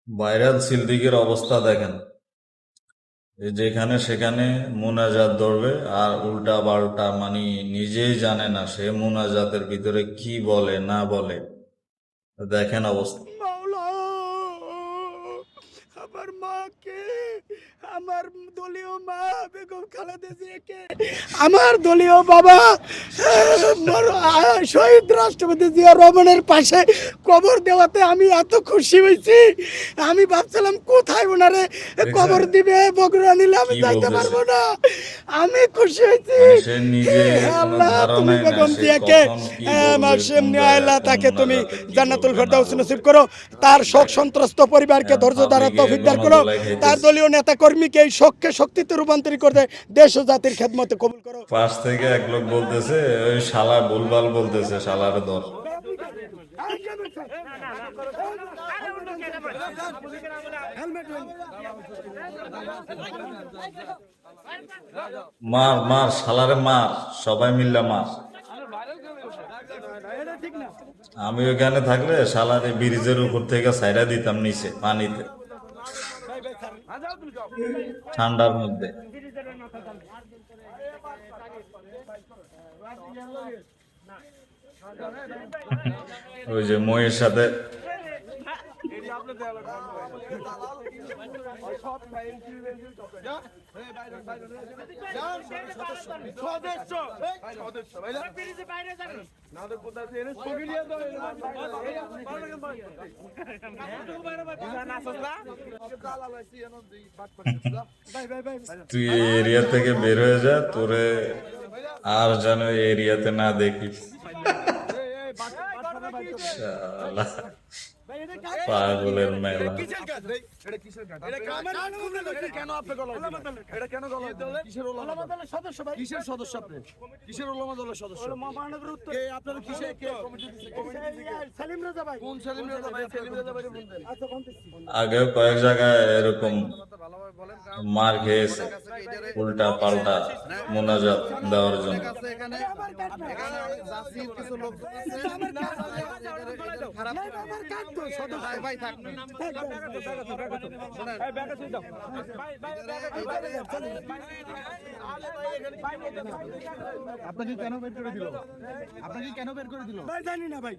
Viral সিদ্দিকীর অবস্থা দেখেন, এই যেখানে সেখানে মুনাজাত ধরবে আর উল্টা পাল্টা, মানে নিজেই জানে না সে মুনাজাতের ভিতরে কি বলে না বলে। দেখেন অবস্থা। মাওলা, আমার মাকে, আমার দলীয় মা বেগম খালেদা জিয়াকে, আমার দলীয় বাবা শহীদ রাষ্ট্রপতি জিয়া রহমানের পাশে কবর দেওয়াতে আমি এত খুশি হয়েছি। আমি ভাবছিলাম কোথায় ওনারে কবর দিবে, বগুড়া নিলে আমি কি যাইতে বলতেছে? পারবো না। আমি খুশি হয়েছি। মানে সে নিজে কোনো আল্লাহ, তুমি ধারণাই না বেগম সে জিয়াকে কখন কি বলবে, কোন আল্লাহ জায়গায় কোন তাকে তুমি মুনাজাতে কি জান্নাতুল বলবে না ফেরদাউস বলবে। নসিব করো, তার শোক সন্ত্রস্ত পরিবারকে ধৈর্য দ্বারা পাবলিকে তৌফিক দান করো, গণদোলায় তার খাইতেছে। দলীয় নেতা কর্মীকে এই শোককে শক্তিতে রূপান্তরিত করে দেশ ও জাতির খেদমতে কবুল করো। পাশ থেকে এক লোক বলতেছে ওই শালা ভুলভাল বলতেছে, শালার দর। মার মার শালারে মার, সবাই মিল্লা মার। আমি ওখানে থাকলে শালারে ব্রিজের উপর থেকে সাইডা দিতাম নিচে পানিতে, ঠান্ডার মধ্যে। ওই যে ময়ের সাথে তুই এই এরিয়া থেকে বের হয়ে যা, তোরে আর যেন এই এরিয়াতে না দেখিস। শালা, পাগলের মেলা। কিসের সদস্য আপনি? কিসের ওলামা দলের সদস্য? কে আপনারা কিসের কে কমিটি দিচ্ছে? সেলিম রেজা ভাই। কোন সেলিম রেজা ভাই? সেলিম রেজা ভাই বলতেন। আচ্ছা বলতেছি। আগেও কয়েক জায়গায় এরকম মার খেয়েছে উল্টা পাল্টা মোনাজাত দেওয়ার জন্য। আপনাকে কেন বের করে দিল? আপনাকে কেন বের করে দিল? ভাই জানি না ভাই।